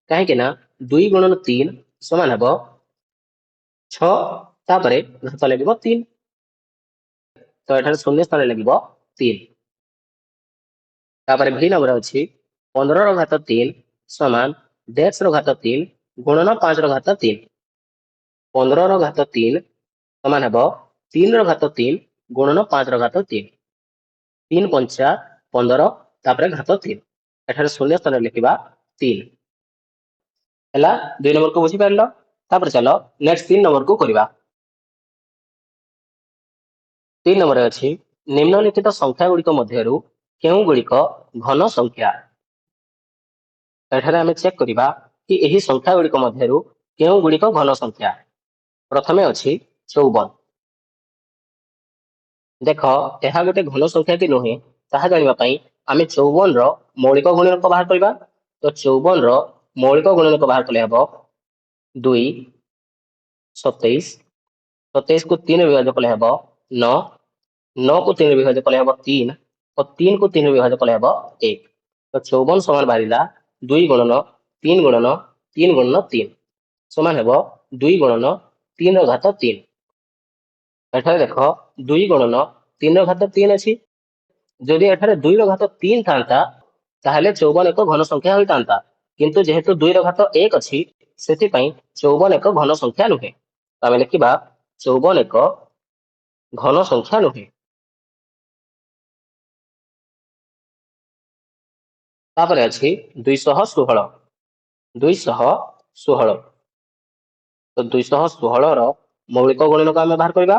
କାହିଁକି ନା 2 ଗୁଣନ 3 ସମାନ ହେବ 6, ତାପରେ ଘାତ ଲାଗିବ 3, ତ ଏଠାରେ ଶୂନ୍ୟ ସ୍ଥାନରେ ଲାଗିବ 3। ତାପରେ ଭି ନମ୍ବର ଅଛି 15 ର ଘାତ 3 ସମାନ ଡ୍ୟାଶ ର ଘାତ 3 ଗୁଣନ 5 ର ଘାତ 3। 15 ର ଘାତ 3 ସମାନ ହେବ 3 ର ଘାତ 3 ଗୁଣନ 5 ର ଘାତ 3। 3 ପଞ୍ଚା 15, ତାପରେ ଘାତ 3। ଏଠାରେ ଶୂନ୍ୟ ସ୍ଥାନରେ ଲେଖିବା 3 ହେଲା। 2 ନମ୍ବରକୁ ବୁଝିପାରିଲ। ତାପରେ ଚାଲ ନେକ୍ସଟ 3 ନମ୍ବରକୁ କରିବା। 3 ନମ୍ବରରେ ଅଛି ନିମ୍ନଲିଖିତ ସଂଖ୍ୟା ଗୁଡ଼ିକ ମଧ୍ୟରୁ କେଉଁଗୁଡ଼ିକ ଘନ ସଂଖ୍ୟା। ଏଠାରେ ଆମେ ଚେକ୍ କରିବା କି ଏହି ସଂଖ୍ୟା ଗୁଡ଼ିକ ମଧ୍ୟରୁ କେଉଁଗୁଡ଼ିକ ଘନ ସଂଖ୍ୟା। ପ୍ରଥମେ ଅଛି 54। ଦେଖ ଏହା ଗୋଟେ ଘନ ସଂଖ୍ୟା କି ନୁହେଁ ତାହା ଜାଣିବା ପାଇଁ ଆମେ 54 ର ମୌଳିକ ଗୁଣନକ ବାହାର କରିବା। ତ 54 ର ମୌଳିକ ଗୁଣନକ ବାହାର କଲେ ହେବ 2, 27, 27 କୁ 3 ବିଭାଜ୍ୟ କଲେ ହେବ 9, 9 କୁ 3 ବିଭାଜ୍ୟ କଲେ ହେବ 3 ଓ 3 କୁ 3 ବିଭାଜ୍ୟ କଲେ ହେବ 1। ତ 54 ସମାନ ବାହାରିଲା 2 ଗୁଣନ 3 ଗୁଣନ 3 ଗୁଣନ 3 ସମାନ ହେବ 2 ଗୁଣନ 3 ର ଘାତ 3। ଏଠାରେ ଦେଖ 2 ଗୁଣନ 3 ର ଘାତ 3 ଅଛି। ଯଦି ଏଠାରେ 2 ର ଘାତ 3 ଥାନ୍ତା ତାହେଲେ 54 ଏକ ଘନ ସଂଖ୍ୟା ହୋଇଥାନ୍ତା, କିନ୍ତୁ ଯେହେତୁ 2 ର ଘାତ 1 ଅଛି ସେଥିପାଇଁ 54 ଏକ ଘନ ସଂଖ୍ୟା ନୁହେଁ। ଆମେ ଲେଖିବା 54 ଏକ ଘନ ସଂଖ୍ୟା ନୁହେଁ। ତାପରେ ଅଛି 216। 216, ତ 216 ର ମୌଳିକ ଗୁଣନକୁ ଆମେ ବାହାର କରିବା।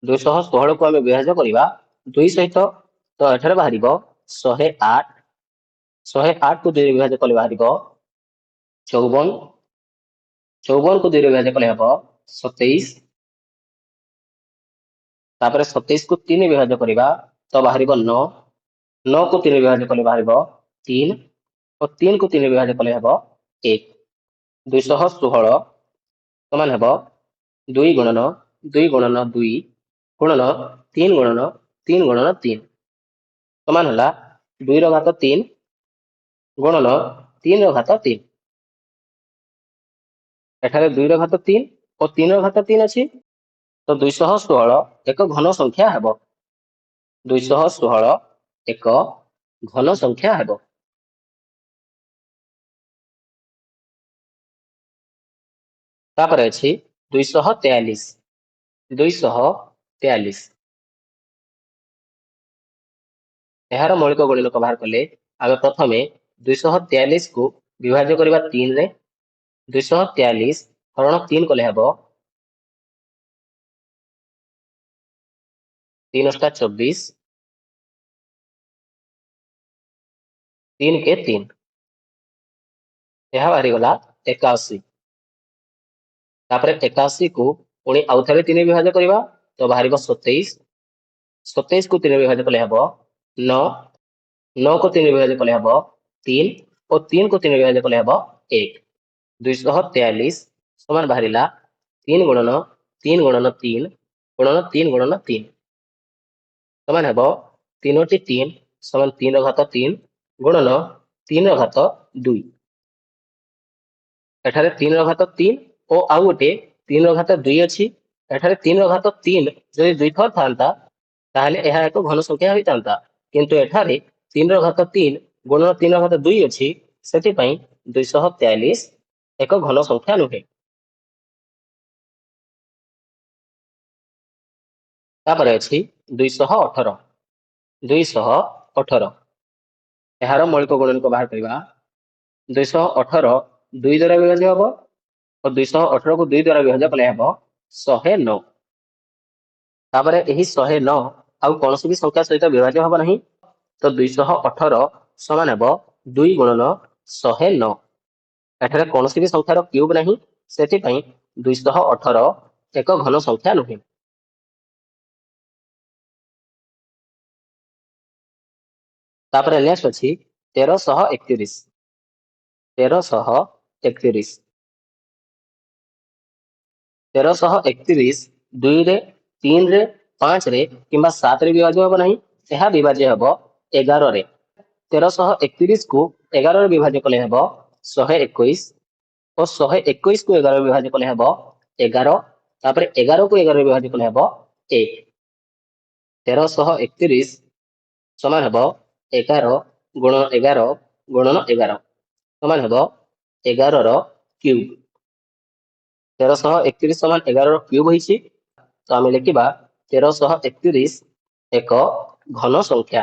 216 କୁ ଆମେ ବିଭାଜ୍ୟ କରିବା 2 ସହିତ, ତ ଏଠାରେ ବାହାରିବ 108। 108 କୁ 2 ବିଭାଜ୍ୟ କଲେ ବାହାରିବ 54। 54 କୁ 2 ବିଭାଜ୍ୟ କଲେ ହେବ 27। ତାପରେ 27 କୁ 3 ବିଭାଜ୍ୟ କରିବା ତ ବାହାରିବ 9। 9 କୁ 3 ବିଭାଜ୍ୟ କଲେ ବାହାରିବ 3 ଓ 3 କୁ 3 ବିଭାଜ୍ୟ କଲେ ହେବ 1। 216 ସମାନ ହେବ 2 ଗୁଣନ 2 ଗୁଣନ 2 ଗୁଣନ 3 ଗୁଣନ 3 ଗୁଣନ 3 ସମାନ ହେଲା 2 ର ଘାତ 3 ଗୁଣନ 3 ର ଘାତ 3। ଏଠାରେ 2 ର ଘାତ 3 ଓ 3 ର ଘାତ 3 ଅଛି, ତ 216 ଏକ ଘନ ସଂଖ୍ୟା ହେବ। 216 ଏକ ଘନ ସଂଖ୍ୟା ହେବ। ତାପରେ ଅଛି 243। 243 ଏହାର ମୌଳିକ ଗୁଣନକ ବାହାର କଲେ ଆମେ ପ୍ରଥମେ 243 କୁ ବିଭାଜ୍ୟ କରିବା 3 ରେ। 243 ହରଣ 3 କଲେ ହେବ 3 ଅଷ୍ଟା 24, 3 के 3, ଏହା ବାହାରିଗଲା 81। ତାପରେ 81 କୁ ପୁଣି ଆଉ ଥରେ 3 ବିଭାଜ୍ୟ କରିବା ତ ବାହାରିବ 27। 27 କୁ 3 ବିଭାଜ୍ୟ କଲେ ହେବ 9। 9 କୁ 3 ବିଭାଜ୍ୟ କଲେ ହେବ 3 ଓ 3 କୁ 3 ବିଭାଜ୍ୟ କଲେ ହେବ 1। 243 ସମାନ ବାହାରିଲା 3 ଗୁଣନ 3 ଗୁଣନ 3 ଗୁଣନ 3 ଗୁଣନ 3 ସମାନ ହେବ 3ଟି 3 ସମାନ 3 ର ଘାତ 3 ଗୁଣନ 3 ର ଘାତ 2। ଏଠାରେ 3 ର ଘାତ 3 ଓ ଆଉ ଗୋଟେ 3 ର ଘାତ 2 ଅଛି। ଏଠାରେ 3 ର ଘାତ 3 ଯଦି 2 ଥର ଥାନ୍ତା ତାହେଲେ ଏହା ଏକ ଘନ ସଂଖ୍ୟା ହୋଇଥାନ୍ତା, କିନ୍ତୁ ଏଠାରେ 3 ର ଘାତ 3 ଗୁଣନ 3 ର ଘାତ 2 ଅଛି, ସେଥିପାଇଁ 243 ଏକ ଘନ ସଂଖ୍ୟା ନୁହେଁ। ତାପରେ ଅଛି 218। 218 ଏହାର ମୌଳିକ ଗୁଣନକୁ ବାହାର କରିବା। 218 2 ଦ୍ୱାରା ବିଭାଜ୍ୟ ହେବ ଓ 218 କୁ 2 ଦ୍ୱାରା ବିଭାଜ୍ୟ କଲେ ହେବ 109। ତାପରେ ଏହି 109 ଆଉ କୌଣସି ବି ସଂଖ୍ୟା ସହିତ ବିଭାଜ୍ୟ ହେବ ନାହିଁ, ତ 218 ସମାନ ହେବ 2 ଗୁଣନ 109। ଏଠାରେ କୌଣସି ବି ସଂଖ୍ୟାର କ୍ୟୁବ ନାହିଁ, ସେଥିପାଇଁ 218 ଏକ ଘନ ସଂଖ୍ୟା ନୁହେଁ। ତାପରେ ନେକ୍ସଟ ଅଛି 1331। 1331 1331 2ରେ 3ରେ 5ରେ କିମ୍ବା 7ରେ ବିଭାଜ୍ୟ ହେବ ନାହିଁ, ଏହା ବିଭାଜ୍ୟ ହେବ 11ରେ। 1331 କୁ 11ରେ ବିଭାଜ୍ୟ କଲେ ହେବ 121 ଓ 121 କୁ 11ରେ ବିଭାଜ୍ୟ କଲେ ହେବ 11, ତାପରେ 11 କୁ 11ରେ ବିଭାଜ୍ୟ କଲେ ହେବ 1। 1331 ସମାନ ହେବ 11 ଗୁଣନ 11 ଗୁଣନ 11 ସମାନ ହେବ 11ର କ୍ୟୁବ। 1331 ସମାନ 11ର କ୍ୟୁବ ହେଇଛି, ତ ଆମେ ଲେଖିବା 1331 ଏକ ଘନ ସଂଖ୍ୟା।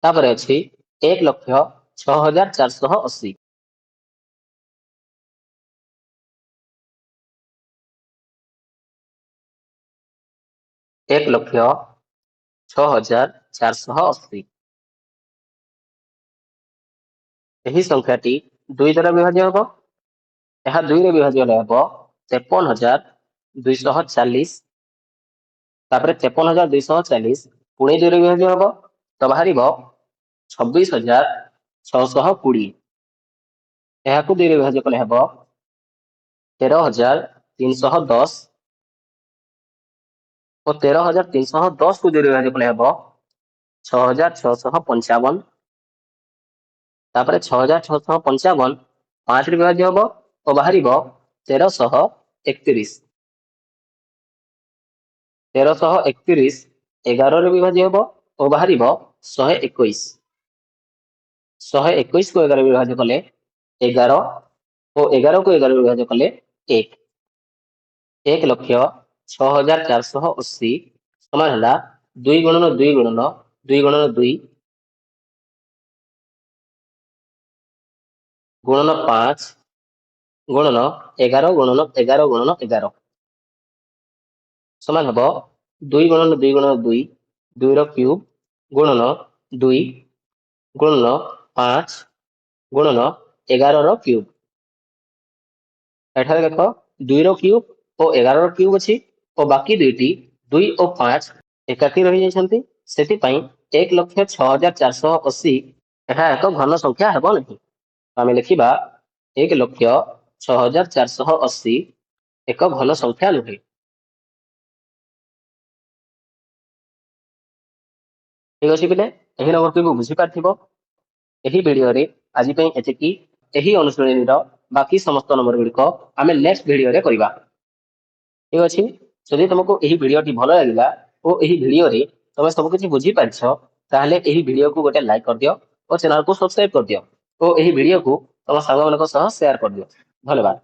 ତାପରେ ଅଛି 1,06,480। 1,06,480। ଏହି ସଂଖ୍ୟାଟି 2 ଦ୍ୱାରା ବିଭାଜ୍ୟ ହେବ। ଏହା 2ରେ ବିଭାଜ୍ୟ ହେଲେ ହେବ 53,240। ତାପରେ 53,240 ପୁଣି 2ରେ ବିଭାଜ୍ୟ ହେବ, ତ ବାହାରିବ 26,620। ଏହାକୁ 2ରେ ବିଭାଜ୍ୟ କଲେ ହେବ 13,310 ଓ 13,310 କୁ 2ରେ ବିଭାଜ୍ୟ କଲେ ହେବ 6,655। ତାପରେ 6,655 5ରେ ବିଭାଜ୍ୟ ହେବ ଓ ବାହାରିବ 1331। 1331 11ରେ ବିଭାଜ୍ୟ ହେବ ଓ ବାହାରିବ 121। 121 କୁ 11ରେ ବିଭାଜ୍ୟ କଲେ 11 ଓ 11 କୁ 11ରେ ବିଭାଜ୍ୟ କଲେ 1। 1,06,480 ସମାନ ହେଲା 2 ଗୁଣନ 2 ଗୁଣନ 2 ଗୁଣନ 2 ଗୁଣନ 5 ଗୁଣନ 11 ଗୁଣନ 11 ଗୁଣନ 11 ସମାନ ହେବ 2 ଗୁଣନ 2 ଗୁଣନ 2 2ର କ୍ୟୁବ ଗୁଣନ 2 ଗୁଣନ 5 ଗୁଣନ 11ର କ୍ୟୁବ। ଏଠାରେ ଦେଖ 2ର କ୍ୟୁବ ଓ 11ର କ୍ୟୁବ ଅଛି ଓ ବାକି ଦୁଇଟି 2 ଓ 5 ଏକାଠି ରହିଯାଇଛନ୍ତି, ସେଥିପାଇଁ 1,06,480 ଏହା ଏକ ଘନ ସଂଖ୍ୟା ହେବ ନାହିଁ। ଆମେ ଲେଖିବା 1,06,480 ଏକ ଘନ ସଂଖ୍ୟା ନୁହେଁ। ଠିକ ଅଛି ପିଲେ, ଏହି ନମ୍ବରଟିକୁ ବୁଝିପାରିଥିବ। ଏହି ଭିଡିଓରେ ଆଜି ପାଇଁ ଏତିକି। ଏହି ଅନୁଶୀଳନୀର ବାକି ସମସ୍ତ ନମ୍ବର ଗୁଡ଼ିକ ଆମେ ନେକ୍ସଟ ଭିଡିଓରେ କରିବା। ଠିକ ଅଛି, ଯଦି ତୁମକୁ ଏହି ଭିଡିଓଟି ଭଲ ଲାଗିଲା ଓ ଏହି ଭିଡିଓରେ ତମେ ସବୁ କିଛି ବୁଝିପାରିଛ, ତାହେଲେ ଏହି ଭିଡିଓକୁ ଗୋଟେ ଲାଇକ୍ କରିଦିଅ ଓ ଚ୍ୟାନେଲକୁ ସବସ୍କ୍ରାଇବ କରିଦିଅ ଓ ଏହି ଭିଡିଓକୁ ତମ ସାଙ୍ଗମାନଙ୍କ ସହ ସେୟାର କରିଦିଅ। ଧନ୍ୟବାଦ।